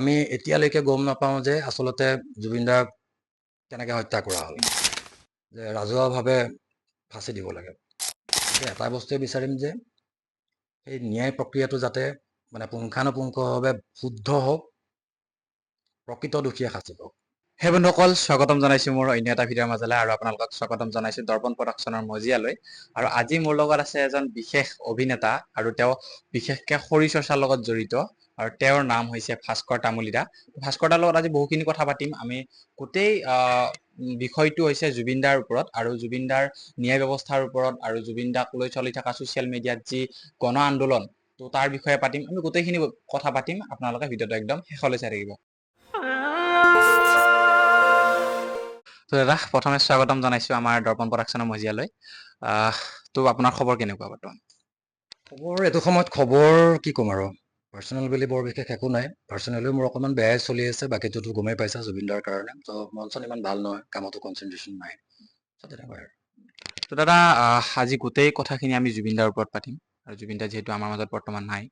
আমি এতিয়ালৈকে গম নাপাওঁ যে আচলতে জুবিন দাক কেনেকৈ হত্যা কৰা হ'ল, যে ৰাজহুৱাভাৱে ফাঁচি দিব লাগে। এটা বস্তুৱে বিচাৰিম যে এই ন্যায় প্ৰক্ৰিয়াটো যাতে পুংখানুপুংখভাৱে শুদ্ধ হওক, প্ৰকৃত দোষীয়ে শাস্তি পাওক। হে বন্ধুসকল, স্বাগতম জনাইছোঁ মোৰ অন্য এটা ভিডিঅ'ৰ মাজলৈ, আৰু আপোনালোকক স্বাগতম জনাইছোঁ দৰ্পণ প্ৰডাকশ্যনৰ মজিয়ালৈ। আৰু আজি মোৰ লগত আছে এজন বিশেষ অভিনেতা, আৰু তেওঁ বিশেষকৈ শৰীৰ চৰ্চাৰ লগত জড়িত, আৰু তেওঁৰ নাম হৈছে ভাস্কৰ তামুলী দা। ভাস্কৰ দাৰ লগত আজি বহুখিনি কথা পাতিম। আমি গোটেই বিষয়টো হৈছে জুবিন দাৰ ওপৰত, আৰু জুবিন দাৰ ন্যায় ব্যৱস্থাৰ ওপৰত, আৰু জুবিন দাক লৈ চলি থকা ছ'চিয়েল মিডিয়াত যি গণ আন্দোলন, তো তাৰ বিষয়ে পাতিম। আমি গোটেইখিনি কথা পাতিম। আপোনালোকে ভিডিঅ'টো একদম শেষলৈ চাই থাকিব। তো দাদা, প্ৰথমে স্বাগতম জনাইছোঁ আমাৰ দৰ্পণ প্ৰডাকশ্যনৰ মজিয়ালৈ। তো আপোনাৰ খবৰ কেনেকুৱা বৰ্তমান? খবৰ এইটো সময়ত খবৰ কি ক'ম আৰু, পাৰ্চনেল বুলি বৰ বিশেষ একো নাই। পাৰ্চনেলিও মোৰ অকণমান বেয়াই চলি আছে, বাকীটোতো গমেই পাইছা জুবিন দাৰ কাৰণে। তো মন চন ইমান ভাল নহয়, কামতো কনচেনট্ৰেশ্যন নাই, তেনেকুৱাই আৰু। তো দাদা, আজি গোটেই কথাখিনি আমি জুবিন দাৰ ওপৰত পাতিম। আৰু জুবিন দা যিহেতু আমাৰ মাজত বৰ্তমান নাই,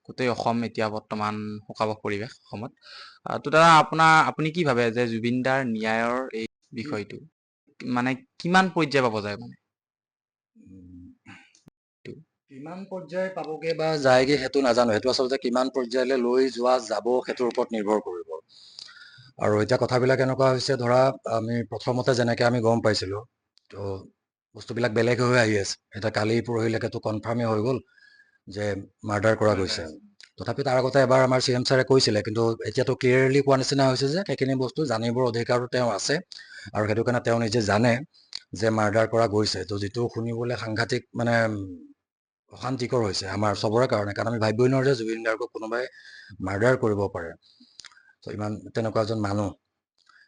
গোটেই অসম এতিয়া বৰ্তমান শোকাবহ পৰিৱেশ অসমত। তো দাদা, আপুনি কি ভাবে যে জুবিন দাৰ ন্যায়ৰ এই বিষয়টো কিমান পৰ্যায় পাব যায়? কিমান পৰ্যায় পাবগে বা যায়গে সেইটো নাজানো। সেইটো আচলতে কিমান পৰ্যায়লৈ লৈ যোৱা যাব সেইটোৰ ওপৰত নিৰ্ভৰ কৰিব। আৰু এতিয়া কথাবিলাক এনেকুৱা হৈছে, ধৰা আমি প্ৰথমতে যেনেকে আমি গম পাইছিলো, তো বস্তুবিলাক বেলেগ হৈ আহি আছে। এতিয়া কালি পৰহিলৈকেতো কনফাৰ্মেই হৈ গ'ল যে মাৰ্ডাৰ কৰা গৈছে। তথাপি তাৰ আগতে এবাৰ আমাৰ CM ছাৰে কৈছিলে, কিন্তু এতিয়াতো ক্লিয়াৰলি কোৱা নিচিনা হৈছে যে সেইখিনি বস্তু জানিবৰ অধিকাৰটো তেওঁ আছে, আৰু সেইটো কাৰণে তেওঁ নিজে জানে যে মাৰ্ডাৰ কৰা গৈছে। তো যিটো শুনিবলৈ সাংঘাতিক অশান্তিকৰ হৈছে আমাৰ চবৰে কাৰণে, কাৰণ আমি ভাবিবই নোৱাৰো যে জুবিন গাৰ্গক কোনোবাই মাৰ্ডাৰ কৰিব পাৰে। তো ইমান তেনেকুৱা এজন মানুহ।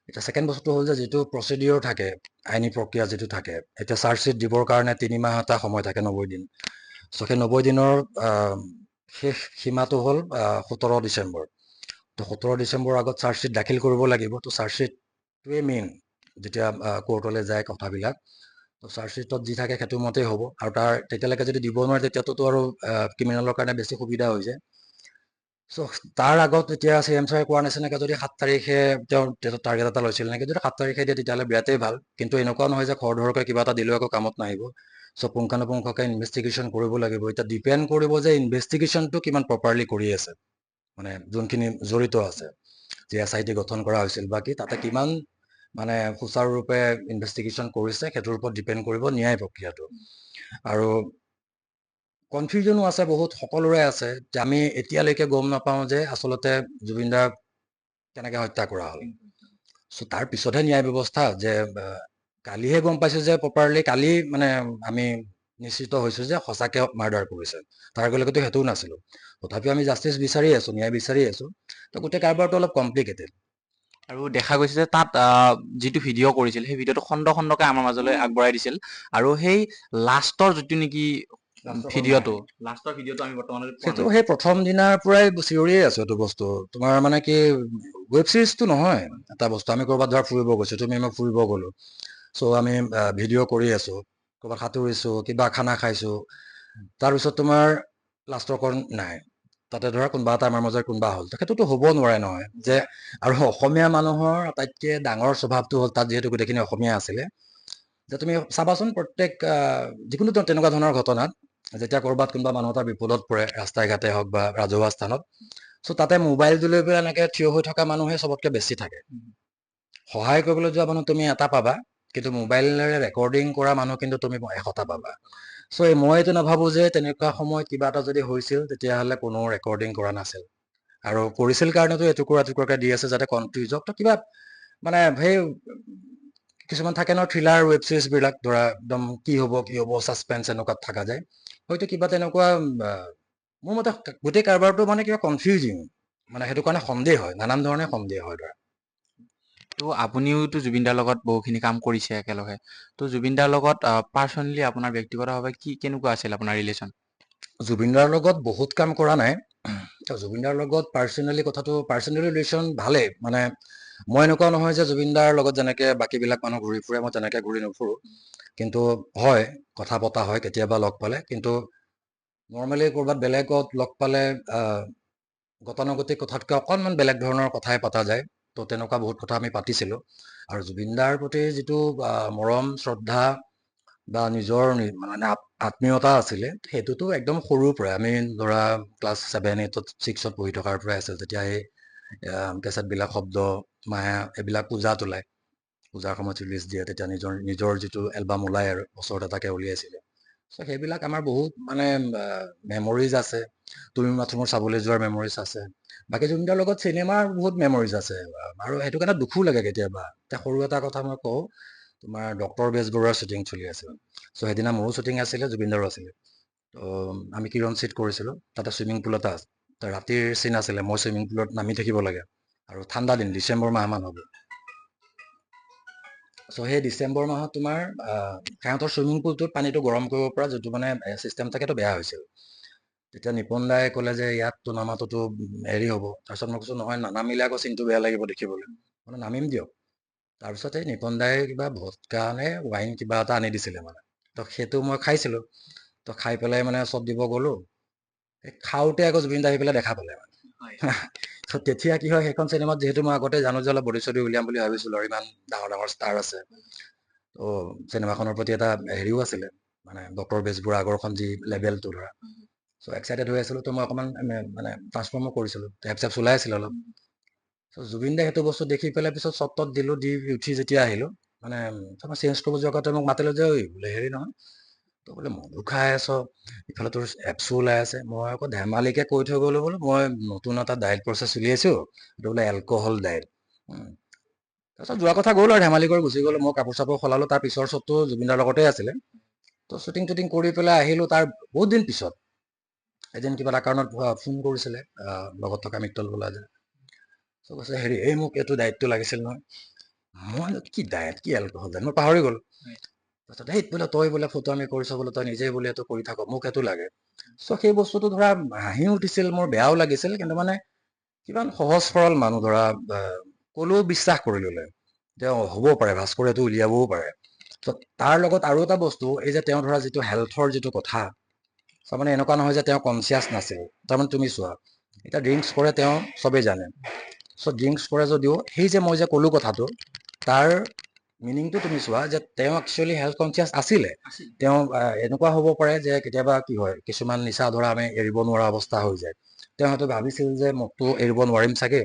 এতিয়া ছেকেণ্ড বস্তুটো হ'ল যে যিটো প্ৰচিডিঅ'ৰ থাকে, আইনী প্ৰক্ৰিয়া যিটো থাকে, এতিয়া চাৰ্জশ্বিট দিবৰ কাৰণে 3 মাহ এটা সময় থাকে, 90 দিন। চ' সেই 90 দিনৰ শেষ সীমাটো হ'ল 17 ডিচেম্বৰ। তো 17 ডিচেম্বৰৰ আগত চাৰ্জশ্বিট দাখিল কৰিব লাগিব। তো চাৰ্জশ্বিটটোৱে মেইন যেতিয়া কোৰ্টলৈ যায় কথাবিলাক। তো চাৰ্জশ্বিটত যি থাকে সেইটো মতেই হ'ব, আৰু তেতিয়ালৈকে যদি দিব নোৱাৰে তেতিয়াতো আৰু ক্ৰিমিনেলৰ কাৰণে বেছি সুবিধা হৈ যায়। চ' তাৰ আগত এতিয়া CM ছাৰে কোৱাৰ নিচিনাকৈ যদি 7 তাৰিখে তেওঁ টাৰ্গেট এটা লৈছিল নেকি, যদি 7 তাৰিখে দিয়ে তেতিয়াহ'লে বিৰাটেই ভাল। কিন্তু এনেকুৱাও নহয় যে খৰধৰকৈ কিবা এটা দিলেও একো কামত নাহিব। চ' পুংখানুপুংখকৈ ইনভেষ্টিগেশ্যন কৰিব লাগিব। এতিয়া ডিপেণ্ড কৰিব যে ইনভেষ্টিগেশ্যনটো কিমান প্ৰপাৰলি কৰি আছে, যোনখিনি জড়িত আছে, যে SIT গঠন কৰা হৈছিল, বাকী তাতে কিমান সুচাৰুৰূপে ইনভেষ্টিগেশ্যন কৰিছে, সেইটোৰ ওপৰত ডিপেণ্ড কৰিব ন্যায় প্ৰক্ৰিয়াটো। আৰু কনফিউজনো আছে বহুত, সকলোৰে আছে, যে আমি এতিয়ালৈকে গম নাপাওঁ যে আচলতে জুবিন দাক কেনেকৈ হত্যা কৰা হ'ল। চ' তাৰ পিছতহে ন্যায় ব্যৱস্থা, যে কালিহে গম পাইছোঁ যে প্ৰপাৰলি, কালি আমি নিশ্চিত হৈছোঁ যে সঁচাকৈ মাৰ্ডাৰ কৰিছে। তাৰ আগলৈকেতো সেইটোও নাছিলোঁ। তথাপিও আমি জাষ্টিচ বিচাৰি আছোঁ, ন্যায় বিচাৰি আছোঁ। তো গোটেই কাৰবাৰটো অলপ কমপ্লিকেটেড। আৰু দেখা গৈছে যে তাত যিটো ভিডিঅ' কৰিছিল, সেই ভিডিঅ'টো খণ্ড খণ্ডকৈ আমাৰ মাজলৈ আগবঢ়াই দিছিল, আৰু সেই লাষ্টৰ যিটো নেকি লাষ্টৰ ভিডিঅ'টো আমি বৰ্তমানলৈ পোৱা সেইটো নাই। সেই প্ৰথম দিনাৰ পৰাই চিঞৰিয়ে আছো এইটো বস্তু। তোমাৰ কি ৱেব ছিৰিজটো নহয়, এটা বস্তু আমি ক'ৰবাত ধৰা ফুৰিব গৈছোঁ, মই ফুৰিব গ'লোঁ, চ' আমি ভিডিঅ' কৰি আছোঁ, ক'ৰবাত সাঁতুৰিছোঁ, কিবা খানা খাইছোঁ, তাৰপিছত তোমাৰ লাষ্টৰকণ নাই, তাতে ধৰা কোনোবা এটা আমাৰ মাজৰ কোনোবা হ'ল। সেইটোতো হ'ব নোৱাৰে নহয়। যে আৰু অসমীয়া মানুহৰ আটাইতকৈ ডাঙৰ স্বভাৱটো হ'ল, তাত যিহেতু গোটেইখিনি অসমীয়া আছিলে, যে তুমি চাবাচোন প্ৰত্যেক যিকোনো তেনেকুৱা ধৰণৰ ঘটনাত, যেতিয়া ক'ৰবাত কোনোবা মানুহ এটা বিপদত পৰে, ৰাস্তাই ঘাটে হওক বা ৰাজহুৱা স্থানত, চ' তাতে মোবাইলটো লৈ পেলাই এনেকৈ থিয় হৈ থকা মানুহে চবতকৈ বেছি থাকে। সহায় কৰিবলৈ যোৱা মানুহ তুমি এটা পাবা, কিন্তু মোবাইলেৰে ৰেকৰ্ডিং কৰা মানুহ কিন্তু তুমি 100টা পাবা। চ' মই এইটো নাভাবোঁ যে তেনেকুৱা সময়ত কিবা এটা যদি হৈছিল তেতিয়াহ'লে কোনো ৰেকৰ্ডিং কৰা নাছিল, আৰু কৰিছিল কাৰণেতো এটুকুৰা এটুকুৰাকৈ দি আছে যাতে কনফিউজ হওক। তো কিবা সেই কিছুমান থাকে ন থ্ৰিলাৰ ৱেব ছিৰিজবিলাক, ধৰা একদম কি হ'ব ছাছপেন্স এনেকুৱাত থকা যায়। হয়তো কিবা তেনেকুৱা মোৰ মতে গোটেই কাৰবাৰটো কিবা কনফিউজিং, সেইটো কাৰণে সন্দেহ হয়, নানান ধৰণে সন্দেহ হয় ধৰা। তো আপুনিওতো জুবিন দাৰ লগত বহুখিনি কাম কৰিছে একেলগে। তো জুবিন দাৰ লগত পাৰ্চনেলি আপোনাৰ ব্যক্তিগতভাৱে কেনেকুৱা আছিল আপোনাৰ ৰিলেশ্যন? জুবিন দাৰ লগত বহুত কাম কৰা নাই। জুবিন দাৰ লগত পাৰ্চনেলি ৰিলেশ্যন ভালেই। মই এনেকুৱা নহয় যে জুবিন দাৰ লগত যেনেকে বাকীবিলাক মানুহ ঘূৰি ফুৰে মই তেনেকে ঘূৰি নুফুৰোঁ, কিন্তু হয়, কথা পতা হয় কেতিয়াবা লগ পালে। কিন্তু নৰ্মেলি ক'ৰবাত বেলেগত লগ পালে গতানুগতিক কথাতকৈ অকণমান বেলেগ ধৰণৰ কথাই পতা যায়। তো তেনেকুৱা বহুত কথা আমি পাতিছিলোঁ। আৰু জুবিন দাৰ প্ৰতি যিটো মৰম শ্ৰদ্ধা বা নিজৰ মানে আত্মীয়তা আছিলে, সেইটোতো একদম সৰুৰ পৰাই আমি ধৰা ক্লাছ 7, 8, 6 পঢ়ি থকাৰ পৰাই আছিল, যেতিয়া এই কেছেটবিলাক শব্দ মায়া এইবিলাক পূজাত ওলায়, পূজাৰ সময়ত ৰিলিজ দিয়ে, তেতিয়া নিজৰ নিজৰ যিটো এলবাম ওলায় আৰু বছৰত এটাকে উলিয়াইছিলে। চ' সেইবিলাক আমাৰ বহুত মানে মেমৰিজ আছে। তুমি মাথো মোৰ চাবলৈ যোৱাৰ মেমৰিজ আছে। বাকী জুবিনদাৰ লগত চিনেমাৰ বহুত মেমৰিজ আছে। আৰু সেইটো কাৰণে দুখো লাগে কেতিয়াবা। এতিয়া সৰু এটা কথা মই কওঁ, তোমাৰ ডক্টৰ বেজবৰুৱাৰ শ্বুটিং চলি আছিল। চ' সেইদিনা মোৰো শ্বুটিং আছিলে, জুবিনদাৰো আছিলে। তো আমি কিৰণ চিট কৰিছিলোঁ, তাতে চুইমিং পুল এটা আছে। তো ৰাতিৰ চিন আছিলে, মই চুইমিং পুলত নামি থাকিব লাগে। আৰু ঠাণ্ডা দিন, ডিচেম্বৰ মাহমান হ'ব। চ' সেই ডিচেম্বৰ মাহত তোমাৰ সিহঁতৰ চুইমিং পুলটোত পানীটো গৰম কৰিব পৰা যিটো মানে চিষ্টেম থাকেতো বেয়া হৈছিল। তেতিয়া নিপন দাই ক'লে যে ইয়াততো নামাটোতো হেৰি হ'ব। তাৰপিছত মই কৈছোঁ নহয়, নানামিলে আকৌ চিনটো বেয়া লাগিব দেখিবলৈ। মানে নামিম দিয়ক। তাৰপিছত এই নিপন দাই কিবা ভদকা নে ৱাইন কিবা এটা আনি দিছিলে মানে। তো সেইটো মই খাইছিলোঁ। তো খাই পেলাই মানে চব দিব গ'লোঁ। এই খাওঁতে আকৌ জুবিন দা আহি পেলাই দেখা পালে মানে। তো তেতিয়া কি হয়, সেইখন চিনেমাত যিহেতু মই আগতে জানো যে অলপ বডি চডি উলিয়াম বুলি ভাবিছিলোঁ, আৰু ইমান ডাঙৰ ডাঙৰ ষ্টাৰ আছে। তো চিনেমাখনৰ প্ৰতি এটা হেৰিও আছিলে, মানে ডক্টৰ বেজবৰুৱাৰ আগৰখন যি লেভেলটো ধৰা। চ' এক্সাইটেড হৈ আছিলোঁ। তো মই অকণমান মানে ট্ৰান্সফৰ্মো কৰিছিলোঁ, টেপ চেপ চলাই আছিলোঁ অলপ। চ' জুবিন দাই সেইটো বস্তু দেখি পেলাই পিছত চটত দিলোঁ, দি উঠি যেতিয়া আহিলোঁ, মানে তাৰপৰা চেঞ্জ কৰিব যোৱাৰ আগতে মোক মাতিলে যে, ঐ বোলে হেৰি নহয়, তো বোলে মধু খাই আছ, ইফালে তোৰ এপছো ওলাই আছে। মই আকৌ ধেমালিকে কৈ থৈ গ'লোঁ, বোলো মই নতুন এটা ডায়েট প্ৰচেছ উলিয়াইছোঁ, এইটো বোলে এলকহল ডায়েট। তাৰপিছত যোৱা কথা গ'ল আৰু ধেমালি কৰি গুচি গ'লোঁ। মই কাপোৰ চাপোৰ সলালোঁ। তাৰ পিছৰ শ্বটটো জুবিনদাৰ লগতে আছিলে। তো শ্বুটিং টুটিং কৰি পেলাই আহিলোঁ। তাৰ বহুত দিন পিছত এদিন কিবা এটা কাৰণত ফোন কৰিছিলে লগত থকা মিত্তল বোলা যে। চ' কৈছে হেৰি, এই মোক এইটো ডায়েটটো লাগিছিল নহয়। মই কি ডায়েট, কি এলকহল ডায়েট, মই পাহৰি গ'লোঁ। তাৰপিছত সেই বোলে তই বোলে ফটো আমি কৰিছ, বোলে তই নিজেই বোলে এইটো কৰি থাক, মোক এইটো লাগে। চ' সেই বস্তুটো ধৰা হাঁহিও উঠিছিল, মোৰ বেয়াও লাগিছিল, কিন্তু মানে কিমান সহজ সৰল মানুহ ধৰা, ক'লেও বিশ্বাস কৰি ল'লে তেওঁ হ'ব পাৰে, ভাস্কৰে এইটো উলিয়াবও পাৰে। ত' তাৰ লগত আৰু এটা বস্তু, এই যে তেওঁ ধৰা যিটো হেল্থৰ যিটো কথা, তাৰমানে এনেকুৱা নহয় যে তেওঁ কনচিয়াছ নাছিল। তাৰমানে তুমি চোৱা, এতিয়া ড্ৰিংকছ কৰে তেওঁ চবেই জানে। চ' ড্ৰিংকছ কৰে যদিও সেই যে মই যে ক'লোঁ কথাটো, তাৰ মিনিংটো তুমি চোৱা যে তেওঁ একচুৱেলি হেল্থ কনচিয়াছ আছিলে। তেওঁ এনেকুৱা হ'ব পাৰে যে কেতিয়াবা কি হয়, কিছুমান নিচা ধৰা আমি এৰিব নোৱাৰা অৱস্থা হৈ যায়। তেওঁ হয়তো ভাবিছিল যে মোকতো এৰিব নোৱাৰিম চাগে,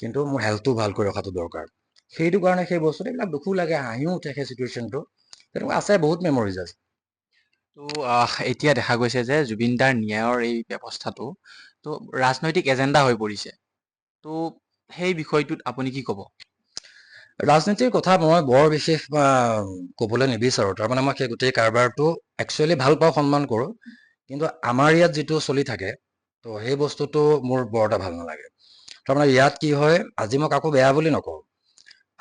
কিন্তু মোৰ হেল্থটো ভাল কৰি ৰখাটো দৰকাৰ। সেইটো কাৰণে সেই বস্তুটো, এইবিলাক দুখো লাগে, হাঁহিও উঠে সেই চিটুৱেশ্যনটো। তেনেকুৱা আছে, বহুত মেমৰিজ আছে। তো এতিয়া দেখা গৈছে যে জুবিনদাৰ ন্যায়ৰ এই ব্যৱস্থাটো তো ৰাজনৈতিক এজেণ্ডা হৈ পৰিছে। তো সেই বিষয়টোত আপুনি কি ক'ব? ৰাজনীতিৰ কথা মই বৰ বিশেষ ক'বলৈ নিবিচাৰোঁ। তাৰমানে মই সেই গোটেই কাৰবাৰটো একচুৱেলি ভাল পাওঁ, সন্মান কৰোঁ। কিন্তু আমাৰ ইয়াত যিটো চলি থাকে, তো সেই বস্তুটো মোৰ বৰ এটা ভাল নালাগে। তাৰমানে ইয়াত কি হয়, আজি মই কাকো বেয়া বুলি নকওঁ।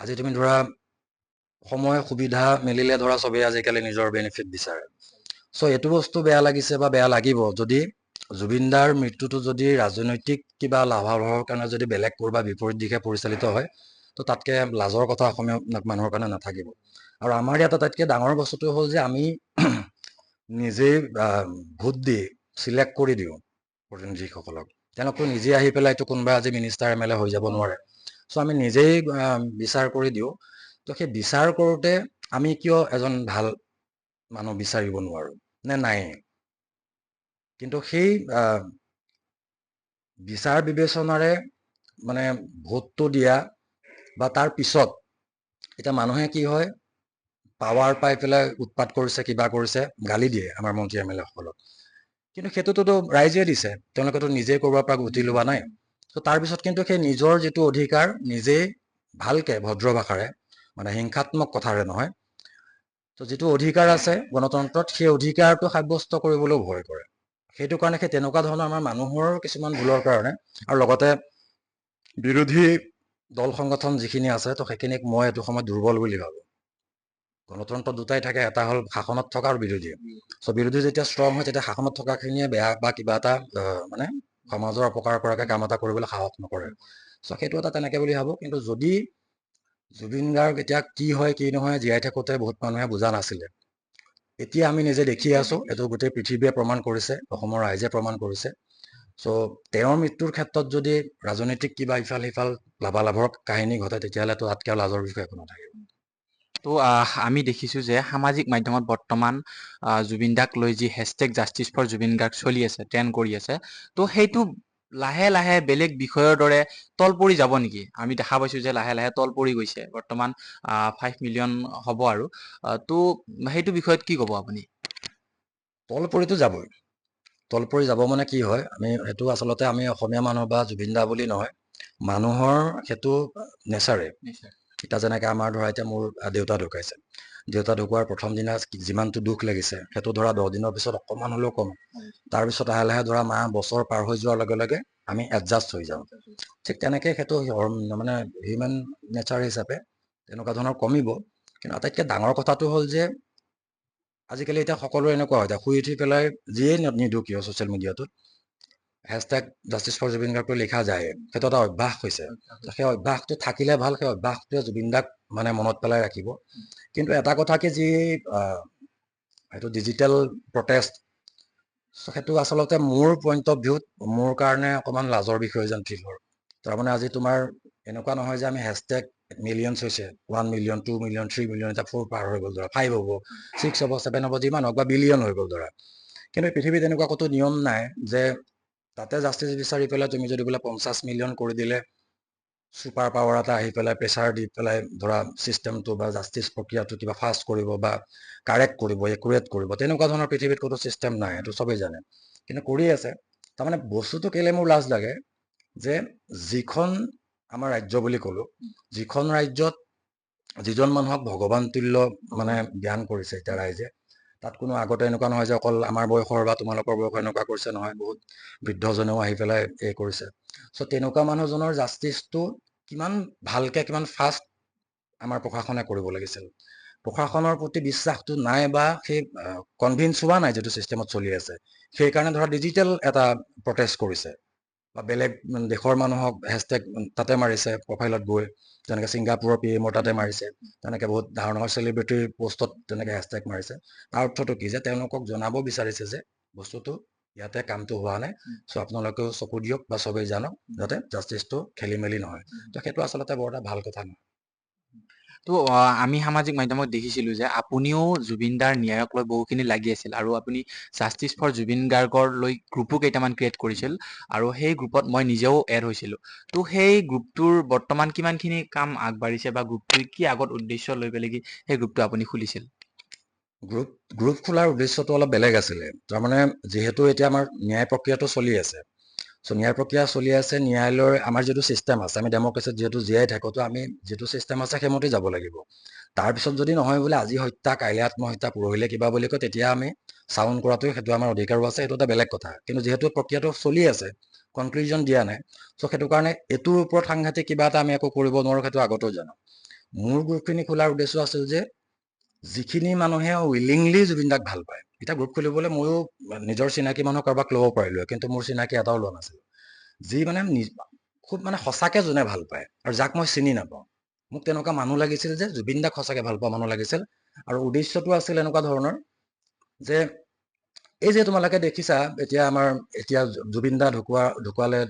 আজি তুমি ধৰা সময় সুবিধা মিলিলে ধৰা চবেই আজিকালি নিজৰ বেনিফিট বিচাৰে। চ' এইটো বস্তু বেয়া লাগিছে বা বেয়া লাগিব যদি জুবিনদাৰ মৃত্যুটো যদি ৰাজনৈতিক কিবা লাভালাভৰ কাৰণে যদি বেলেগ ক'ৰবাত বিপৰীত দিশে পৰিচালিত হয়, তো তাতকৈ লাজৰ কথা অসমীয়া মানুহৰ কাৰণে নাথাকিব। আৰু আমাৰ ইয়াত আটাইতকৈ ডাঙৰ বস্তুটো হ'ল যে আমি নিজেই ভোট দি চিলেক্ট কৰি দিওঁ প্ৰতিনিধিসকলক। তেওঁলোকতো নিজে আহি পেলাই এইটো কোনোবা আজি মিনিষ্টাৰ MLA হৈ যাব নোৱাৰে। চ' আমি নিজেই বিচাৰ কৰি দিওঁ। তো সেই বিচাৰ কৰোঁতে আমি কিয় এজন ভাল মানুহ বিচাৰিব নোৱাৰোঁ নে নাই? কিন্তু সেই বিচাৰ বিবেচনাৰে মানে ভোটটো দিয়া বা তাৰ পিছত এতিয়া মানুহে কি হয়, পাৱাৰ পাই পেলাই উৎপাত কৰিছে, কিবা কৰিছে, গালি দিয়ে আমাৰ মন্ত্ৰী MLA সকলক। কিন্তু সেইটোতো ৰাইজে দিছে, তেওঁলোকেতো নিজেই ক'ৰবাৰ পৰা উঠি লোৱা নাই। ত' তাৰপিছত কিন্তু সেই নিজৰ যিটো অধিকাৰ নিজেই ভালকে ভদ্ৰ ভাষাৰে, মানে হিংসাত্মক কথাৰে নহয়, তো যিটো অধিকাৰ আছে গণতন্ত্ৰত, সেই অধিকাৰটো সাব্যস্ত কৰিবলৈও ভয় কৰে। সেইটো কাৰণে সেই তেনেকুৱা ধৰণৰ আমাৰ মানুহৰ কিছুমান ভুলৰ কাৰণে, আৰু লগতে বিৰোধী দল সংগঠন যিখিনি আছে, তো সেইখিনিক মই এইটো সময়ত দুৰ্বল বুলি ভাবোঁ। গণতন্ত্ৰ দুটাই থাকে, এটা হ'ল শাসনত থকা আৰু বিৰোধী। চ' বিৰোধী যেতিয়া ষ্ট্ৰং হয়, তেতিয়া শাসনত থকাখিনিয়ে বেয়া বা কিবা এটা মানে সমাজৰ অপকাৰ কৰাকৈ কাম এটা কৰিবলৈ সাহস নকৰে। চ' সেইটো এটা তেনেকৈ বুলি ভাবোঁ। কিন্তু যদি জুবিন গাৰ্গ এতিয়া কি হয় কি নহয়, জীয়াই থাকোঁতে বহুত মানুহে বুজা নাছিলে। এতিয়া আমি নিজে দেখি আছোঁ, এইটো গোটেই পৃথিৱীয়ে প্ৰমাণ কৰিছে, অসমৰ ৰাইজে প্ৰমাণ কৰিছে চ' তেওঁৰ মৃত্যুৰ ক্ষেত্ৰত যদি ৰাজনৈতিক কিবা ইফাল সিফাল লাভালাভৰ কাহিনী ঘটে তেতিয়াহ'লেতো তাতকৈ আৰু লাজৰ বিষয় একো নাথাকে। তো আমি দেখিছোঁ যে সামাজিক মাধ্যমত বৰ্তমান জুবিন দাক লৈ যি hashtag justice for Zubeen Garg চলি আছে, ট্ৰেণ্ড কৰি আছে, তো সেইটো লাহে লাহে বেলেগ বিষয়ৰ দৰে তল পৰি যাব নেকি? আমি দেখা পাইছোঁ যে লাহে লাহে তল পৰি গৈছে, বৰ্তমান 5 মিলিয়ন হ'ব আৰু। তো সেইটো বিষয়ত কি ক'ব আপুনি? তল পৰিতো যাবই। তল পৰি যাব মানে কি হয়, আমি সেইটো আচলতে আমি অসমীয়া মানুহ বা জুবিন দা বুলি নহয়, মানুহৰ সেইটো নেচাৰে। এতিয়া যেনেকৈ আমাৰ ধৰা এতিয়া মোৰ দেউতা ঢুকাইছে, দেউতা ঢুকোৱাৰ প্ৰথম দিনা যিমানটো দুখ লাগিছে সেইটো ধৰা 10 দিনৰ পিছত অকণমান হ'লেও কম, তাৰপিছত লাহে লাহে ধৰা মাহ বছৰ পাৰ হৈ যোৱাৰ লগে লগে আমি এডজাষ্ট হৈ যাওঁ। ঠিক তেনেকৈ সেইটো মানে হিউমেন নেচাৰ হিচাপে তেনেকুৱা ধৰণৰ কমিব। কিন্তু আটাইতকৈ ডাঙৰ কথাটো হ'ল যে আজিকালি এতিয়া সকলোৰে এনেকুৱা হয়, শুই উঠি পেলাই যিয়ে নিদিওঁ কিয় ছ'চিয়েল মিডিয়াটোত হেছটেগ জাষ্টিছ ফৰ জুবিন গাৰ্গটো লিখা যায়, সেইটো এটা অভ্যাস হৈছে। সেই অভ্যাসটো থাকিলে ভাল, সেই অভ্যাসটোৱে জুবিন দাক মানে মনত পেলাই ৰাখিব। কিন্তু এটা কথা কি, যি সেইটো ডিজিটেল প্ৰটেষ্ট, সেইটো আচলতে মোৰ পইণ্ট অফ ভিউত মোৰ কাৰণে অকণমান লাজৰ বিষয় যেন ফিল হয়। তাৰমানে আজি তোমাৰ এনেকুৱা নহয় যে আমি হেছটেগ মিলিয়নছ হৈছে, 1 মিলিয়ন 2 মিলিয়ন 3 মিলিয়ন, এতিয়া 4 পাৰ হৈ গ'ল ধৰা, 5 হ'ব, 6 হ'ব, 7 হ'ব, যিমান হওক বা বিলিয়ন হৈ গ'ল ধৰা। কিন্তু পৃথিৱীত এনেকুৱা ক'তো নিয়ম নাই যে তাতে জাষ্টিছ বিচাৰি পেলাই তুমি যদি বোলে 50 মিলিয়ন কৰি দিলে ছুপাৰ পাৱাৰ এটা আহি পেলাই প্ৰেছাৰ দি পেলাই ধৰা ছিষ্টেমটো বা জাষ্টিছ প্ৰক্ৰিয়াটো কিবা ফাষ্ট কৰিব বা কাৰেক্ট কৰিব, একুৰেট কৰিব, তেনেকুৱা ধৰণৰ পৃথিৱীত কোনো ছিষ্টেম নাই, সেইটো চবেই জানে। কিন্তু কৰি আছে। তাৰমানে বস্তুটো কেলৈ মোৰ লাজ লাগে যে যিখন আমাৰ ৰাজ্য বুলি ক'লোঁ, যিখন ৰাজ্যত যিজন মানুহক ভগৱান তুল্য মানে জ্ঞান কৰিছে এতিয়া ৰাইজে, তাত কোনো আগতে এনেকুৱা নহয় যে অকল আমাৰ বয়সৰ বা তোমালোকৰ বয়সৰ এনেকুৱা কৰিছে নহয়, বহুত বৃদ্ধজনেও আহি পেলাই কৰিছে। চ' তেনেকুৱা মানুহজনৰ জাষ্টিছটো কিমান ভালকৈ কিমান ফাষ্ট আমাৰ প্ৰশাসনে কৰিব লাগিছিল। প্ৰশাসনৰ প্ৰতি বিশ্বাসটো নাই বা সেই কনভিন্স হোৱা নাই যিটো ছিষ্টেমত চলি আছে। সেইকাৰণে ধৰা ডিজিটেল এটা প্ৰটেষ্ট কৰিছে বা বেলেগ দেশৰ মানুহক হেছটেগ তাতে মাৰিছে প্ৰফাইলত গৈ, যেনেকৈ ছিংগাপুৰৰ PM তাতে মাৰিছে, তেনেকৈ বহুত ডাঙৰ চেলিব্ৰিটিৰ পষ্টত তেনেকৈ হেছটেগ মাৰিছে। তাৰ অৰ্থটো কি যে তেওঁলোকক জনাব বিচাৰিছে যে বস্তুটো ইয়াতে কামটো হোৱা নাই, চ' আপোনালোকেও চকু দিয়ক বা চবেই জানক যাতে জাষ্টিছটো খেলি মেলি নহয়। তো সেইটো আচলতে বৰ এটা ভাল কথা নহয়। তো আমি সামাজিক মাধ্যমত দেখিছিলোঁ যে আপুনিও জুবিন দাৰ ন্যায়ক লৈ বহুখিনি লাগি আছিল, আৰু আপুনি জাষ্টিছ ফৰ জুবিন গাৰ্গৰ লৈ গ্ৰুপো কেইটামান ক্ৰিয়েট কৰিছিল, আৰু সেই গ্ৰুপত মই নিজেও এড হৈছিলোঁ। তো সেই গ্ৰুপটোৰ বৰ্তমান কিমানখিনি কাম আগবাঢ়িছে, বা গ্ৰুপটোৰ কি আগত উদ্দেশ্য লৈ পেলাই কি সেই গ্ৰুপটো আপুনি খুলিছিল? গ্ৰুপ খোলাৰ উদ্দেশ্যটো অলপ বেলেগ আছিলে। তাৰমানে যিহেতু এতিয়া আমাৰ ন্যায় প্ৰক্ৰিয়াটো চলি আছে, চ' ন্যায় প্ৰক্ৰিয়া চলি আছে, ন্যায়ালয়ৰ আমাৰ যিটো ছিষ্টেম আছে, আমি ডেম'ক্ৰেচিত যিহেতু জীয়াই থাকোঁ, আমি যিটো ছিষ্টেম আছে সেইমতে যাব লাগিব। তাৰপিছত যদি নহয় বোলে আজি হত্যা, কাইলৈ আত্মহত্যা, পৰহিলে কিবা বুলি কয়, তেতিয়া আমি চাউণ্ড কৰাটো সেইটো আমাৰ অধিকাৰো আছে, সেইটো এটা বেলেগ কথা। কিন্তু যিহেতু প্ৰক্ৰিয়াটো চলি আছে, কনক্লুজন দিয়া নাই, চ' সেইটো কাৰণে এইটোৰ ওপৰত সাংঘাতিক কিবা এটা আমি একো কৰিব নোৱাৰোঁ, সেইটো আগতেও জানো। মোৰ গ্ৰুপখিনি খোলাৰ উদ্দেশ্য আছিল যে যিখিনি মানুহে উইলিংলি জুবিন দাক ভাল পায়, এতিয়া গ্ৰুপ খুলিবলৈ ময়ো নিজৰ চিনাকি মানুহ কাৰোবাক ল'ব পাৰিলোঁ, কিন্তু মোৰ চিনাকি এটাও লোৱা নাছিলোঁ। যি মানে খুব মানে সঁচাকৈ যোনে ভাল পায় আৰু যাক মই চিনি নাপাওঁ, মোক তেনেকুৱা মানুহ লাগিছিল যে জুবিন দাক সঁচাকৈ ভাল পোৱা মানুহ লাগিছিল। আৰু উদ্দেশ্যটো আছিল এনেকুৱা ধৰণৰ যে এই যে তোমালোকে দেখিছা এতিয়া আমাৰ এতিয়া জুবিন দা ঢুকুৱালে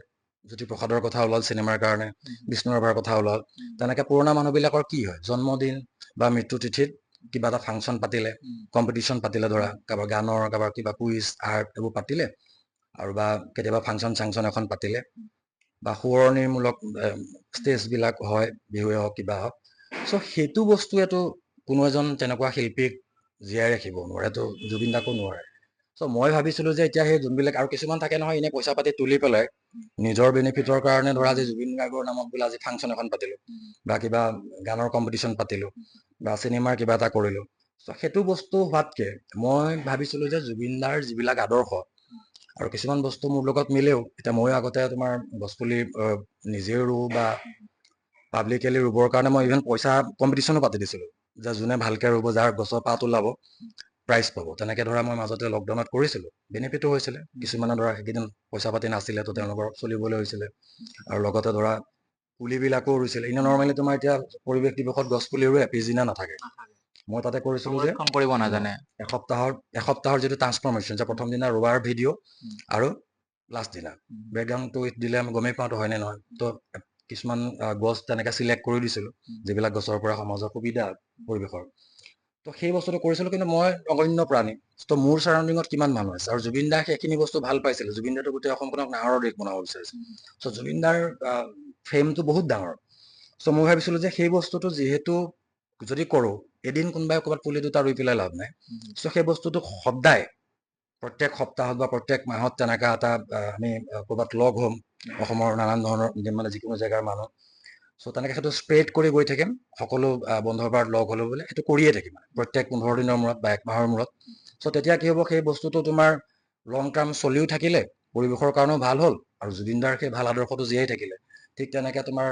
জ্যোতিপ্ৰসাদৰ কথা ওলাল চিনেমাৰ কাৰণে, বিষ্ণু ৰাভাৰ কথা ওলাল, তেনেকৈ পুৰণা মানুহবিলাকৰ কি হয়, জন্মদিন বা মৃত্যু তিথিত কিবা এটা ফাংচন পাতিলে, কম্পিটিশ্যন পাতিলে, ধৰা কাৰোবাৰ গানৰ, কাৰোবাৰ কিবা কুইজ আৰ্ট এইবোৰ পাতিলে, আৰু বা কেতিয়াবা ফাংচন চাংচন এখন পাতিলে, বা সোঁৱৰণিমূলক ষ্টেজবিলাক হয়, বিহুৱে হওক কিবা হওক, চ' সেইটো বস্তুৱেতো কোনো এজন তেনেকুৱা শিল্পীক জীয়াই ৰাখিব নোৱাৰে, তো জুবিন দাকো নোৱাৰে। চ' মই ভাবিছিলোঁ যে এতিয়া সেই যোনবিলাক আৰু কিছুমান থাকে নহয়, এনেই পইচা পাতি তুলি পেলাই নিজৰ বেনিফিটৰ কাৰণে ধৰা আজি জুবিন গাৰ্গৰ নামত বোলে আজি ফাংচন এখন পাতিলোঁ, বা কিবা গানৰ কম্পিটিশ্যন পাতিলোঁ, বা চিনেমাৰ কিবা এটা কৰিলোঁ। চ' সেইটো বস্তু হোৱাতকৈ মই ভাবিছিলোঁ যে জুবিন দাৰ যিবিলাক আদৰ্শ আৰু কিছুমান বস্তু মোৰ লগত মিলেও, এতিয়া ময়ো আগতে তোমাৰ গছপুলি নিজেও ৰুওঁ বা পাব্লিকেলি ৰুবৰ কাৰণে মই ইভেন পইচা কম্পিটিশ্যনো পাতি দিছিলোঁ, যে যোনে ভালকৈ ৰুব, যাৰ গছৰ পাত ওলাব প্ৰাইজ পাব। তেনেকৈ ধৰা মই মাজতে লকডাউনত কৰিছিলোঁ, বেনিফিটো হৈছিলে। কিছুমানে ধৰা সেইকেইদিন পইচা পাতি নাছিলে, তো তেওঁলোকৰ চলিবলৈ হৈছিলে, আৰু লগতে ধৰা পুলিবিলাকো ৰুইছিলে। এনেই নৰ্মেলি তোমাৰ এতিয়া পৰিৱেশ দিৱসত গছ পুলি ৰুৱে, পিছদিনা নাথাকে। মই তাতে কৰিছিলোঁ যে সংৰক্ষণ কৰিব নাজানে। এসপ্তাহৰ যিটো ট্ৰান্সফৰ্মেশ্যন, যে প্ৰথম দিনা ৰোৱাৰ ভিডিঅ' আৰু লাষ্ট দিনা বেকগ্ৰাউণ্ডটো দিলে আমি গমেই পাওঁতো হয়নে নহয়। তো কিছুমান গছ তেনেকৈ চিলেক্ট কৰি দিছিলোঁ যিবিলাক গছৰ পৰা সমাজৰ সুবিধা পৰিৱেশৰ। তো সেই বস্তুটো কৰিছিলোঁ, কিন্তু মই অগণ্য প্ৰাণী, তো মোৰ চাৰাউণ্ডিঙত কিমান মানুহ আছে, আৰু জুবিন দাই সেইখিনি বস্তু ভাল পাইছিল। জুবিন দাটো গোটেই অসমখনক নাহৰৰ দেশ বনাব বিচাৰিছিল। চ' জুবিন দাৰ ফেমটো বহুত ডাঙৰ। চ' মই ভাবিছিলোঁ যে সেই বস্তুটো যিহেতু যদি কৰোঁ, এদিন কোনোবাই ক'ৰবাত পুলি দুটা ৰুই পেলাই লাভ নাই। চ' সেই বস্তুটো সদায় প্ৰত্যেক সপ্তাহত বা প্ৰত্যেক মাহত তেনেকুৱা এটা আমি ক'ৰবাত লগ হ'ম, অসমৰ নানান ধৰণৰ মানে যিকোনো জেগাৰ মানুহ। চ' তেনেকৈ সেইটো স্প্ৰেড কৰি গৈ থাকিম, সকলো বন্ধ বাৰত লগ হ'লো বোলে সেইটো কৰিয়ে থাকিম প্ৰত্যেক 15 দিনৰ মূৰত বা 1 মাহৰ মূৰত। চ' তেতিয়া কি হ'ব, সেই বস্তুটো তোমাৰ লং টাৰ্ম চলিও থাকিলে, পৰিৱেশৰ কাৰণেও ভাল হ'ল, আৰু জুবিন দাৰ সেই ভাল আদৰ্শটো জীয়াই থাকিলে। ঠিক তেনেকৈ তোমাৰ